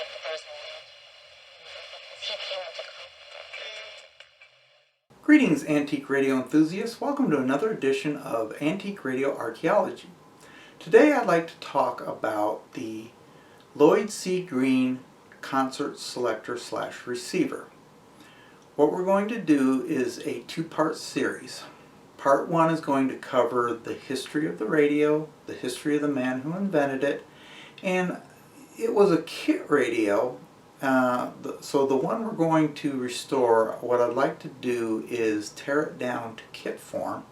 thought that there was a need. He came into Greetings, antique radio enthusiasts. Welcome to another edition of Antique Radio Archaeology. Today I'd like to talk about the Lloyd C Greene Concert Selector / Receiver. What we're going to do is a two-part series. Part one is going to cover the history of the radio, the history of the man who invented it, and it was a kit radio. So the one we're going to restore, what I'd like to do is tear it down to kit form,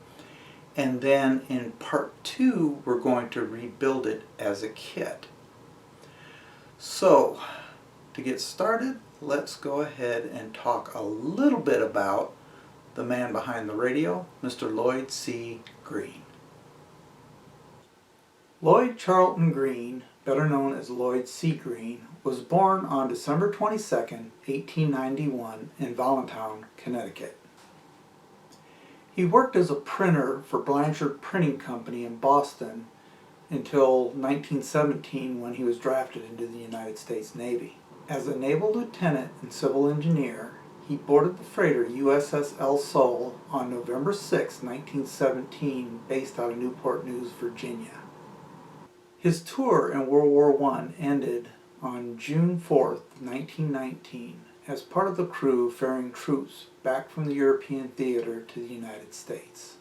and then in part two we're going to rebuild it as a kit. So to get started, let's go ahead and talk a little bit about the man behind the radio, Mr. Lloyd C Greene. Lloyd Charlton Greene, better known as Lloyd C Greene, was born on December 22nd, 1891 in Voluntown, Connecticut. He worked as a printer for Blanchard Printing Company in Boston until 1917 when he was drafted into the United States Navy. As a naval lieutenant and civil engineer, he boarded the freighter USS El Sol on November 6, 1917, based out of Newport News, Virginia. His tour in World War I ended on June 4, 1919, as part of the crew ferrying troops back from the European theater to the United States.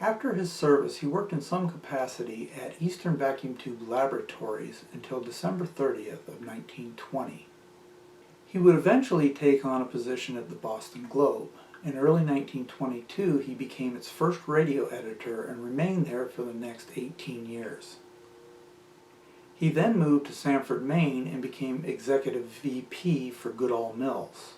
After his service, he worked in some capacity at Eastern Vacuum Tube Laboratories until December 30th of 1920. He would eventually take on a position at the Boston Globe. In early 1922, he became its first radio editor and remained there for the next 18 years. He then moved to Sanford, Maine and became executive VP for Goodall Mills.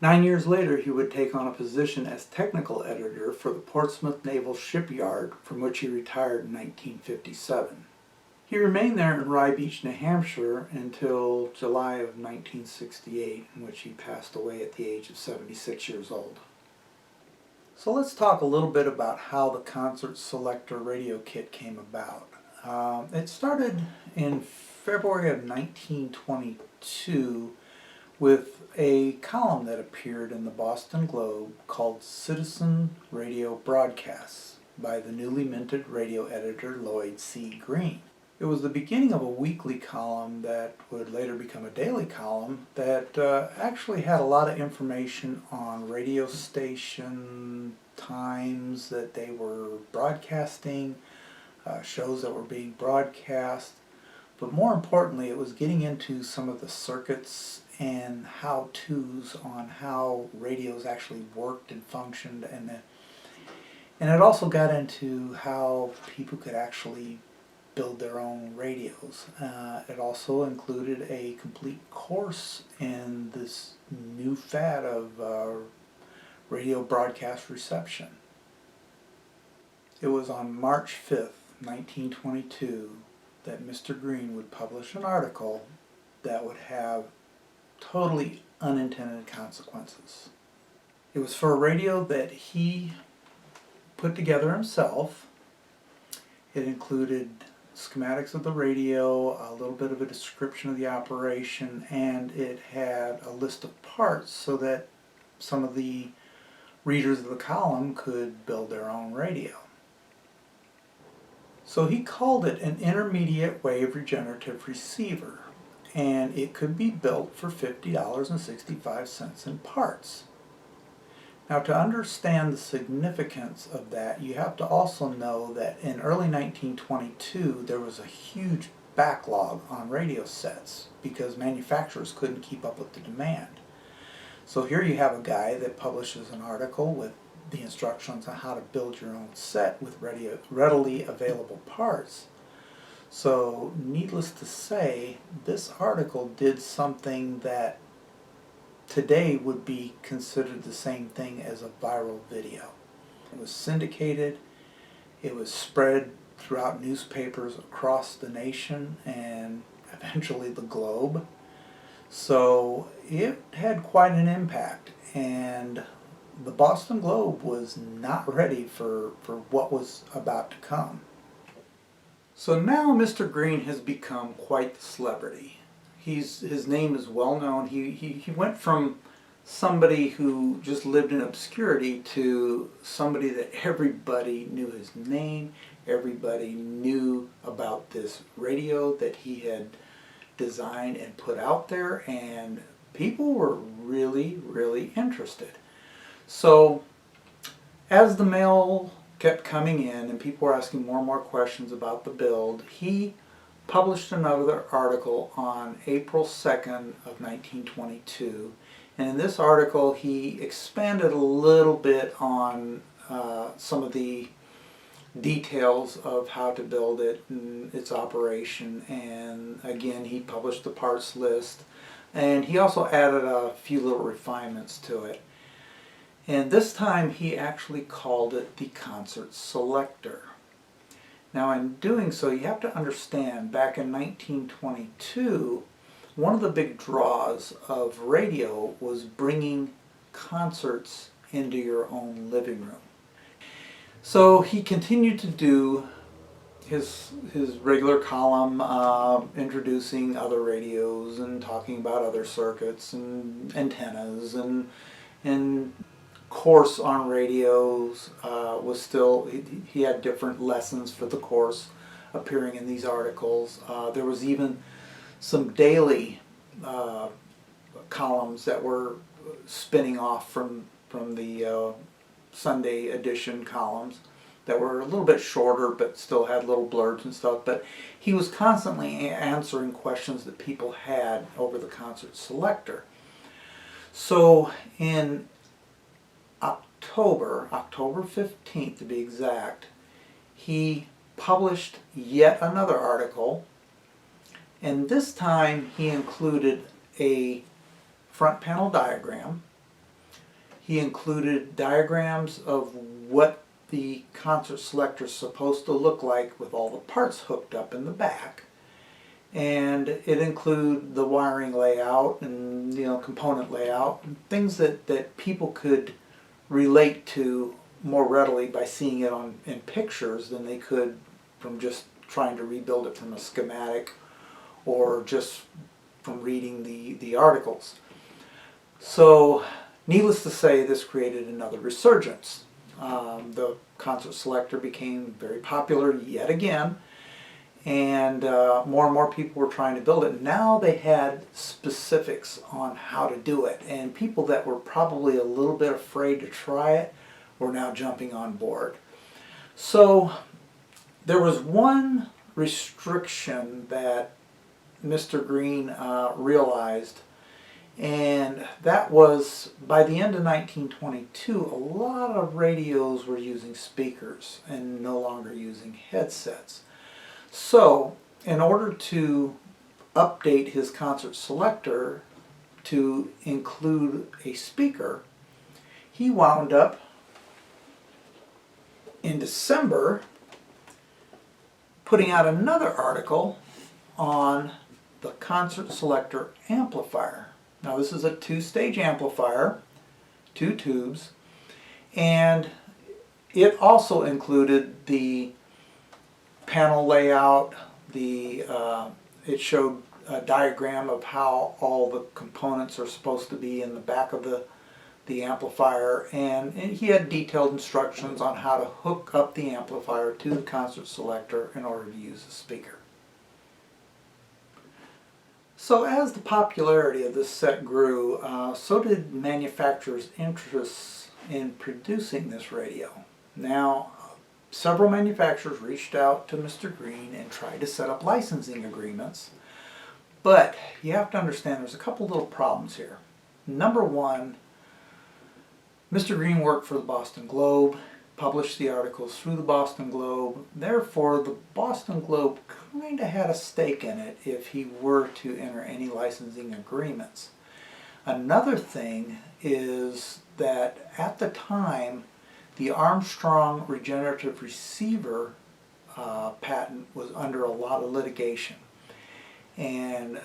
9 years later, he would take on a position as technical editor for the Portsmouth Naval Shipyard, from which he retired in 1957. He remained there in Rye Beach, New Hampshire until July of 1968, in which he passed away at the age of 76 years old. So let's talk a little bit about how the Concert Selector radio kit came about. It started in February of 1922 with a column that appeared in the Boston Globe called Citizen Radio Broadcasts by the newly minted radio editor Lloyd C Greene. It was the beginning of a weekly column that would later become a daily column that actually had a lot of information on radio station times that they were broadcasting, shows that were being broadcast, but more importantly it was getting into some of the circuits and how-tos on how radios actually worked and functioned, and it also got into how people could actually build their own radios. It also included a complete course in this new fad of radio broadcast reception. It was on March 5th, 1922, that Mr. Greene would publish an article that would have totally unintended consequences. It was for a radio that he put together himself. It included schematics of the radio, a little bit of a description of the operation, and it had a list of parts so that some of the readers of the column could build their own radio. So he called it an intermediate wave regenerative receiver, and it could be built for $50.65 in parts. Now, to understand the significance of that, you have to also know that in early 1922 there was a huge backlog on radio sets because manufacturers couldn't keep up with the demand. So here you have a guy that publishes an article with the instructions on how to build your own set with readily available parts. So needless to say, this article did something that today would be considered the same thing as a viral video. It was syndicated, it was spread throughout newspapers across the nation and eventually the globe. So it had quite an impact, and the Boston Globe was not ready for what was about to come. So now Mr. Greene has become quite the celebrity. his name is well known. He went from somebody who just lived in obscurity to somebody that everybody knew his name, everybody knew about this radio that he had designed and put out there, and people were really interested. So as the mail kept coming in and people were asking more and more questions about the build, he published another article on April 2nd of 1922. And in this article he expanded a little bit on some of the details of how to build it and its operation, and again he published the parts list, and he also added a few little refinements to it. And this time he actually called it the Concert Selector. Now in doing so, you have to understand, back in 1922, one of the big draws of radio was bringing concerts into your own living room. So he continued to do his regular column, introducing other radios and talking about other circuits and antennas, and course on radios was still, he had different lessons for the course appearing in these articles. There was even some daily columns that were spinning off from the Sunday edition columns that were a little bit shorter but still had little blurbs and stuff. But he was constantly answering questions that people had over the Concert Selector. So in October 15th to be exact, he published yet another article, and this time he included a front panel diagram. He included diagrams of what the Concert Selector is supposed to look like with all the parts hooked up in the back. And it included the wiring layout and component layout, and things that people could relate to more readily by seeing it in pictures than they could from just trying to rebuild it from a schematic or just from reading the articles. So needless to say, this created another resurgence. The Concert Selector became very popular yet again, and more people were trying to build it. Now they had specifics on how to do it, and people that were probably a little bit afraid to try it were now jumping on board. So there was one restriction that Mr. Greene realized, and that was by the end of 1922, a lot of radios were using speakers and no longer using headsets. So in order to update his Concert Selector to include a speaker, he wound up in December putting out another article on the Concert Selector amplifier. Now this is a two-stage amplifier, 2 tubes, and it also included the panel layout. It showed a diagram of how all the components are supposed to be in the back of the amplifier, and he had detailed instructions on how to hook up the amplifier to the Concert Selector in order to use the speaker. So as the popularity of this set grew, so did manufacturers' interests in producing this radio. Now, several manufacturers reached out to Mr. Greene and tried to set up licensing agreements, but you have to understand there's a couple little problems here. Number one, Mr. Greene worked for the Boston Globe, published the articles through the Boston Globe. Therefore, the Boston Globe kind of had a stake in it if he were to enter any licensing agreements. Another thing is that at the time, the Armstrong regenerative receiver patent was under a lot of litigation. And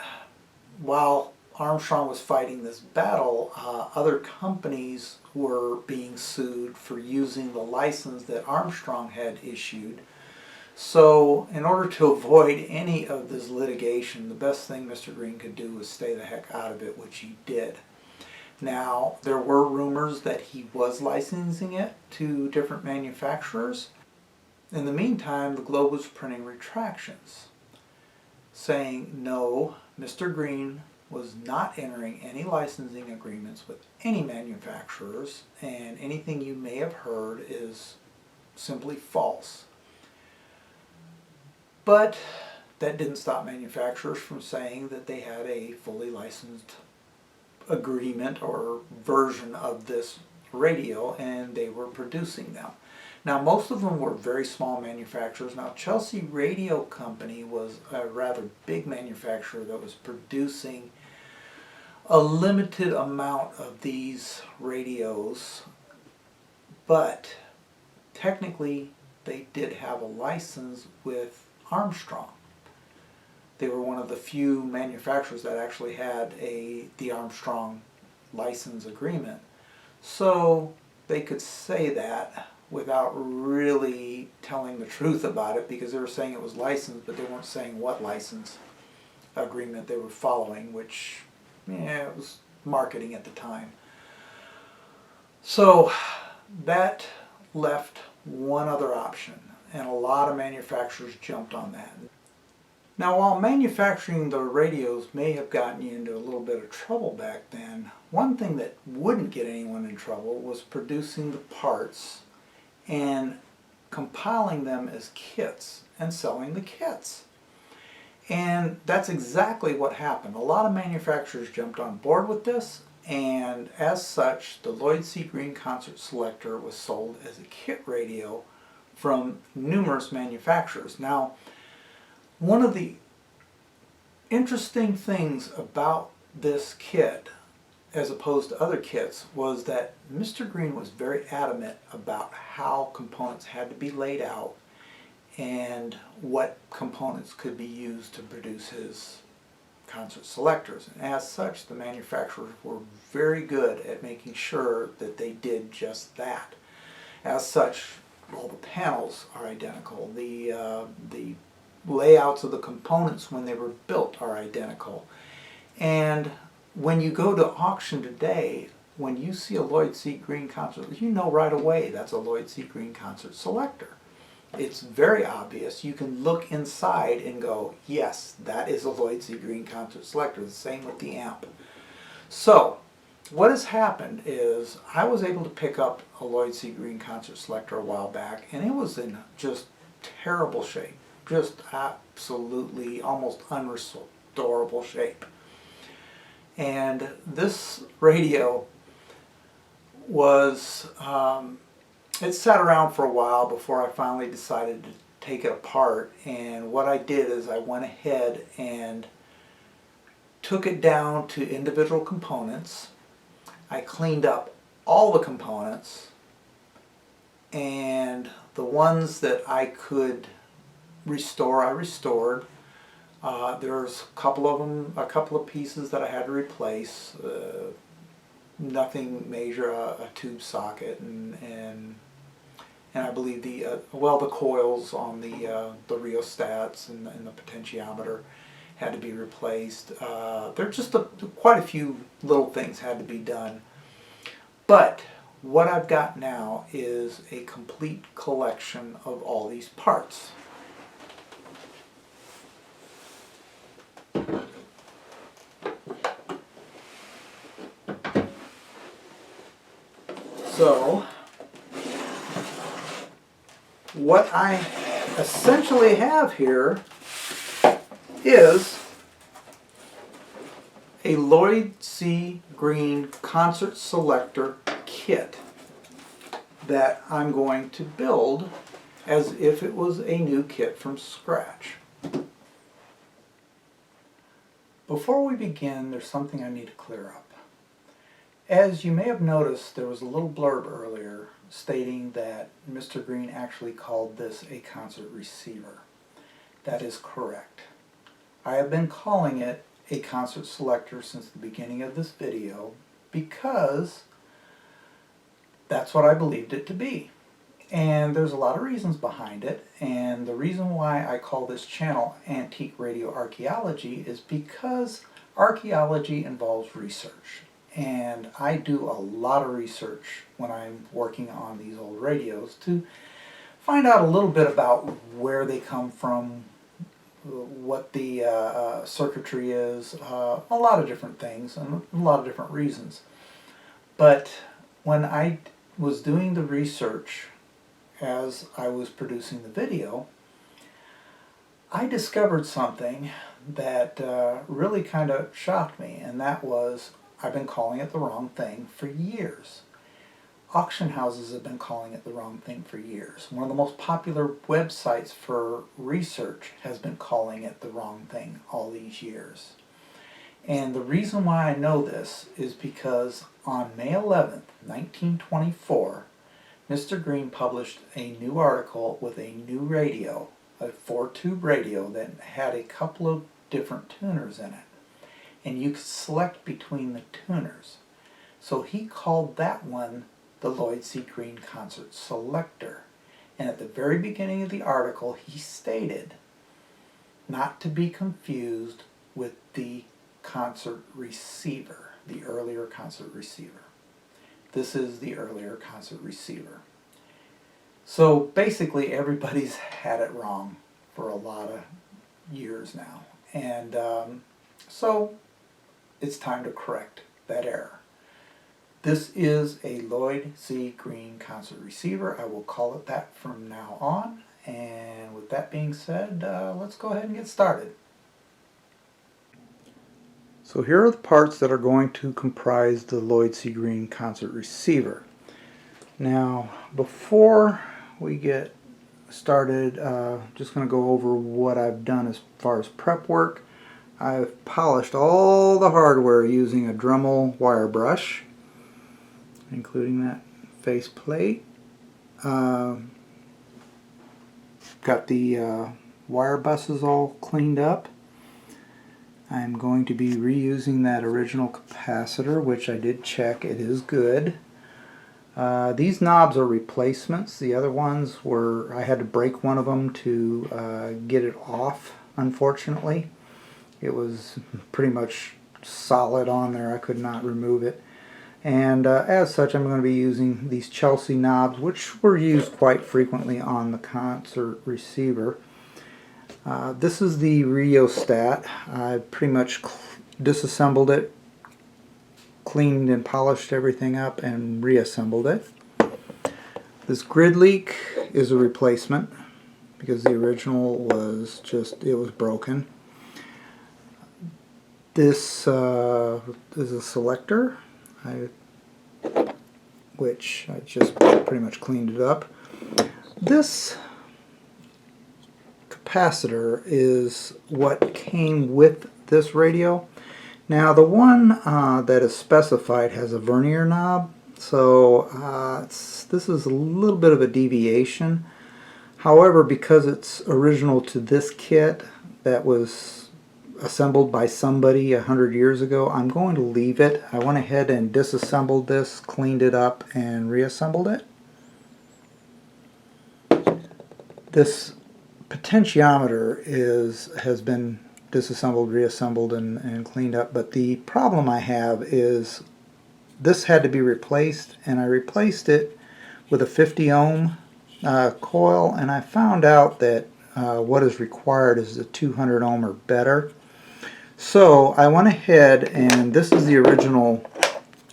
while Armstrong was fighting this battle, other companies were being sued for using the license that Armstrong had issued So in order to avoid any of this litigation, the best thing Mr. Greene could do was stay the heck out of it, which he did. Now, there were rumors that he was licensing it to different manufacturers. In the meantime, the Globe was printing retractions saying, no, Mr. Greene was not entering any licensing agreements with any manufacturers, and anything you may have heard is simply false. But that didn't stop manufacturers from saying that they had a fully licensed agreement or version of this radio, and they were producing them. Now, most of them were very small manufacturers. Now, Chelsea Radio Company was a rather big manufacturer that was producing a limited amount of these radios, but technically they did have a license with Armstrong. They were one of the few manufacturers that actually had the Armstrong license agreement. So they could say that without really telling the truth about it, because they were saying it was licensed, but they weren't saying what license agreement they were following, which, yeah, it was marketing at the time. So that left one other option, and a lot of manufacturers jumped on that. Now, while manufacturing the radios may have gotten you into a little bit of trouble back then, one thing that wouldn't get anyone in trouble was producing the parts and compiling them as kits and selling the kits. And that's exactly what happened. A lot of manufacturers jumped on board with this, and as such, the Lloyd C Greene Concert Selector was sold as a kit radio from numerous manufacturers. Now, one of the interesting things about this kit, as opposed to other kits, was that Mr. Greene was very adamant about how components had to be laid out and what components could be used to produce his concert selectors. And as such, the manufacturers were very good at making sure that they did just that. As such, all the panels are identical. The layouts of the components when they were built are identical. And when you go to auction today, when you see a Lloyd C Greene concert, you know right away that's a Lloyd C Greene Concert Selector. It's very obvious. You can look inside and go, yes, that is a Lloyd C Greene Concert Selector. The same with the amp. So, what has happened is I was able to pick up a Lloyd C Greene Concert Selector a while back, and it was in just terrible shape. Just absolutely almost unrestorable shape. And this radio was, it sat around for a while before I finally decided to take it apart. And what I did is I went ahead and took it down to individual components. I cleaned up all the components, and the ones that I could restore, I restored. There's a couple of pieces that I had to replace. Nothing major, a tube socket, and I believe the coils on the rheostats and the potentiometer had to be replaced. There just quite a few little things had to be done. But what I've got now is a complete collection of all these parts. So, what I essentially have here is a Lloyd C Greene Concert Selector kit that I'm going to build as if it was a new kit from scratch. Before we begin, there's something I need to clear up. As you may have noticed, there was a little blurb earlier stating that Mr. Greene actually called this a concert receiver. That is correct. I have been calling it a concert selector since the beginning of this video because that's what I believed it to be. And there's a lot of reasons behind it, and the reason why I call this channel Antique Radio Archaeology is because archaeology involves research. And I do a lot of research when I'm working on these old radios to find out a little bit about where they come from, what the circuitry is, a lot of different things and a lot of different reasons. But when I was doing the research as I was producing the video, I discovered something that really kind of shocked me, and that was I've been calling it the wrong thing for years. Auction houses have been calling it the wrong thing for years. One of the most popular websites for research has been calling it the wrong thing all these years. And the reason why I know this is because on May 11th, 1924, Mr. Greene published a new article with a new radio, a 4-tube radio that had a couple of different tuners in it. And you could select between the tuners. So he called that one the Lloyd C Greene Concert Selector. And at the very beginning of the article, he stated not to be confused with the concert receiver, the earlier concert receiver. This is the earlier concert receiver. So basically everybody's had it wrong for a lot of years now. And so it's time to correct that error. This is a Lloyd C Greene Concert Receiver. I will call it that from now on. And with that being said, let's go ahead and get started. So here are the parts that are going to comprise the Lloyd C Greene Concert Receiver. Now, before we get started, just going to go over what I've done as far as prep work. I've polished all the hardware using a Dremel wire brush, including that face plate. Got the wire buses all cleaned up. I'm going to be reusing that original capacitor, which I did check. It is good. These knobs are replacements. The other ones were, I had to break one of them to get it off, unfortunately. It was pretty much solid on there. I could not remove it. And as such, I'm going to be using these Chelsea knobs, which were used quite frequently on the concert receiver. This is the rheostat. I pretty much disassembled it, cleaned and polished everything up, and reassembled it. This grid leak is a replacement because the original was just, it was broken. This is a selector, which I just pretty much cleaned it up. This capacitor is what came with this radio. Now the one that is specified has a vernier knob, so this is a little bit of a deviation. However, because it's original to this kit that was assembled by somebody 100 years ago, I'm going to leave it. I went ahead and disassembled this, cleaned it up, and reassembled it. This potentiometer has been disassembled, reassembled, and cleaned up, but the problem I have is this had to be replaced, and I replaced it with a 50 ohm coil, and I found out that what is required is a 200 ohm or better. So I went ahead, and this is the original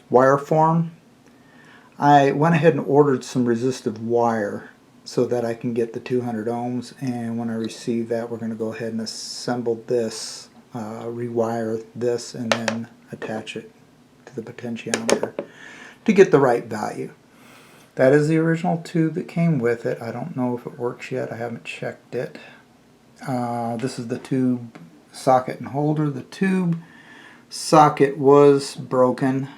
wire form. I went ahead and ordered some resistive wire so that I can get the 200 ohms, and when I receive that, we're going to go ahead and assemble this, rewire this, and then attach it to the potentiometer to get the right value. That is the original tube that came with it. I don't know if it works yet. I haven't checked it. This is the tube socket and holder. The tube socket was broken,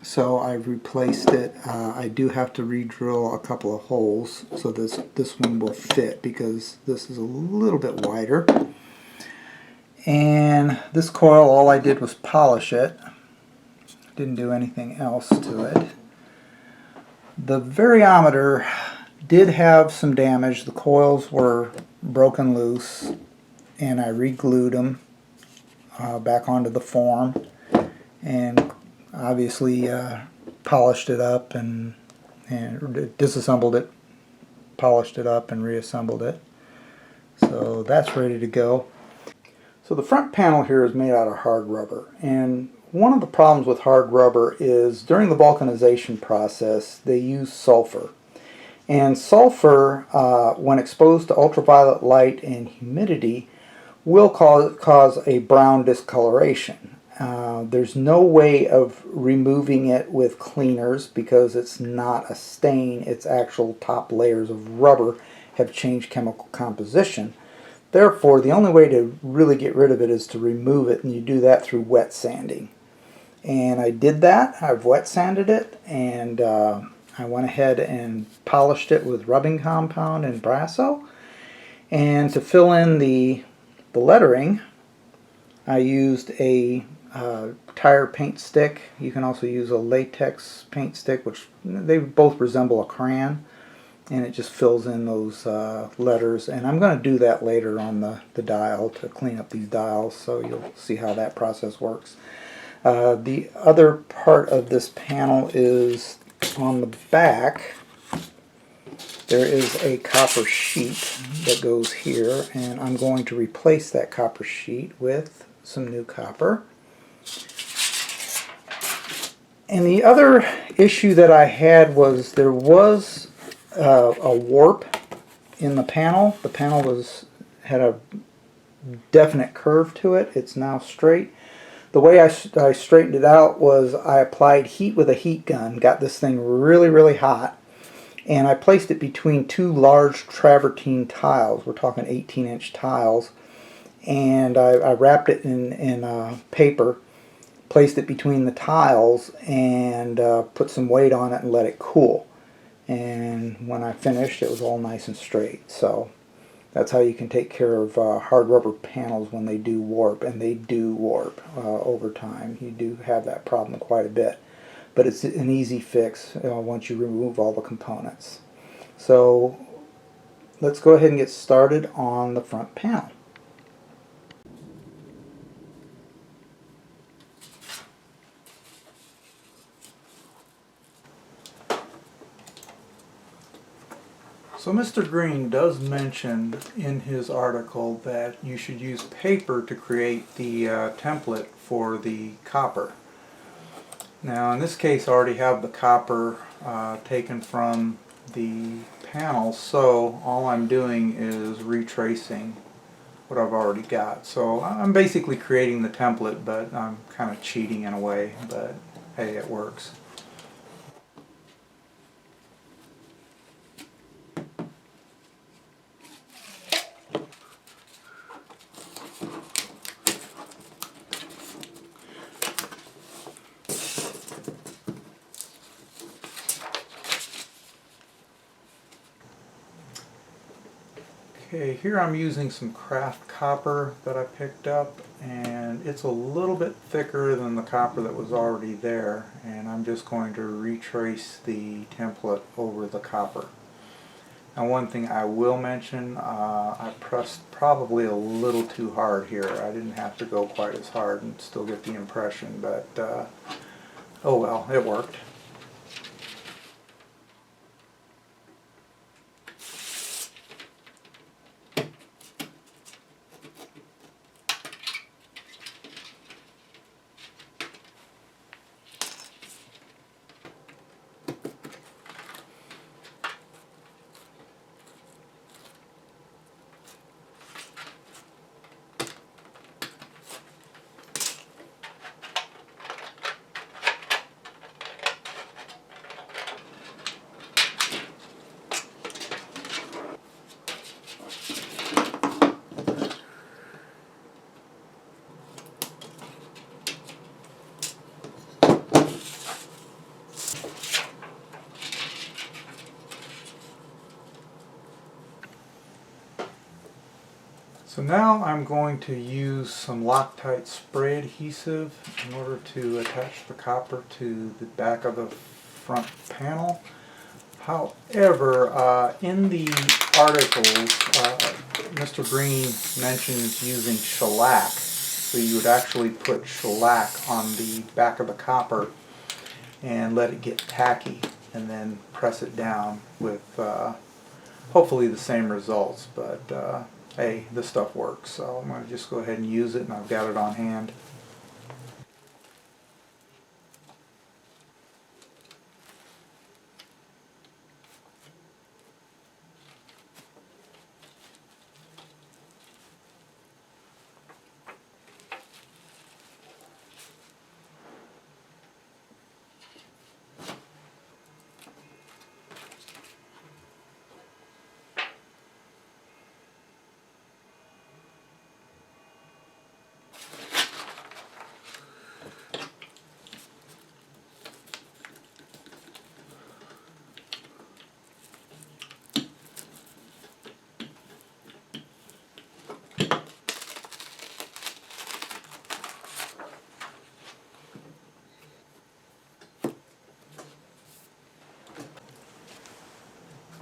so I've replaced it. I do have to re-drill a couple of holes so this one will fit, because this is a little bit wider. And this coil, all I did was polish it. Didn't do anything else to it. The variometer did have some damage. The coils were broken loose, and I re-glued them back onto the form, and obviously polished it up and disassembled it, polished it up, and reassembled it. So that's ready to go. So the front panel here is made out of hard rubber, and one of the problems with hard rubber is during the vulcanization process they use sulfur. And sulfur, when exposed to ultraviolet light and humidity, will cause a brown discoloration. There's no way of removing it with cleaners because it's not a stain, its actual top layers of rubber have changed chemical composition. Therefore, the only way to really get rid of it is to remove it, and you do that through wet sanding. And I did that. I've wet sanded it, and I went ahead and polished it with rubbing compound and Brasso. And to fill in the lettering, I used a tire paint stick. You can also use a latex paint stick, which they both resemble a crayon, and it just fills in those letters. And I'm going to do that later on the dial to clean up these dials, so you'll see how that process works. The other part of this panel is on the back. There is a copper sheet that goes here, and I'm going to replace that copper sheet with some new copper. And the other issue that I had was there was a warp in the panel. The panel had a definite curve to it. It's now straight. The way I straightened it out was I applied heat with a heat gun, got this thing really, really hot, and I placed it between two large travertine tiles. We're talking 18-inch tiles. And I wrapped it in paper, placed it between the tiles, and put some weight on it and let it cool. And when I finished, it was all nice and straight. So that's how you can take care of hard rubber panels when they do warp, and they do warp over time. You do have that problem quite a bit, but it's an easy fix once you remove all the components. So let's go ahead and get started on the front panel. So Mr. Greene does mention in his article that you should use paper to create the template for the copper. Now in this case I already have the copper taken from the panel, so all I'm doing is retracing what I've already got. So I'm basically creating the template, but I'm kind of cheating in a way, but hey, it works. Okay, here I'm using some craft copper that I picked up, and it's a little bit thicker than the copper that was already there, and I'm just going to retrace the template over the copper. Now one thing I will mention, I pressed probably a little too hard here. I didn't have to go quite as hard and still get the impression, but oh well, it worked. So now I'm going to use some Loctite spray adhesive in order to attach the copper to the back of the front panel. However, in the articles, Mr. Greene mentions using shellac. So you would actually put shellac on the back of the copper and let it get tacky and then press it down with hopefully the same results. But hey, this stuff works, so I'm going to just go ahead and use it, and I've got it on hand.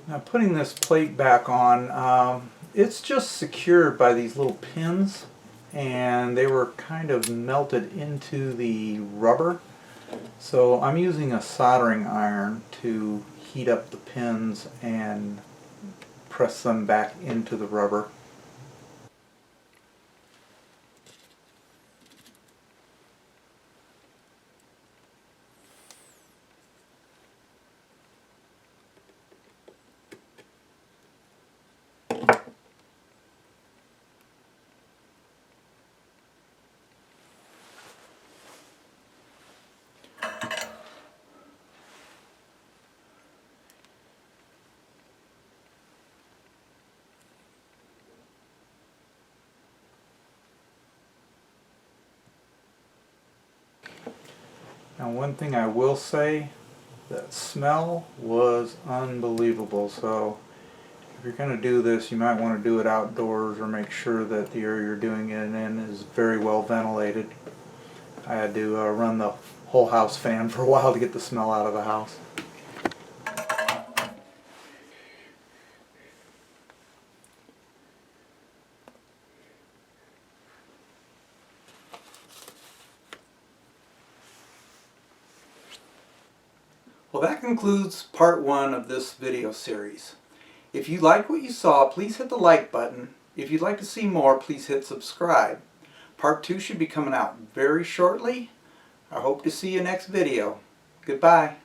Now putting this plate back on, it's just secured by these little pins, and they were kind of melted into the rubber. So I'm using a soldering iron to heat up the pins and press them back into the rubber. Now one thing I will say, that smell was unbelievable. So if you're going to do this, you might want to do it outdoors, or make sure that the area you're doing it in is very well ventilated. I had to run the whole house fan for a while to get the smell out of the house. Well, that concludes part 1 of this video series. If you liked what you saw, please hit the like button. If you'd like to see more, please hit subscribe. Part 2 should be coming out very shortly. I hope to see you next video. Goodbye.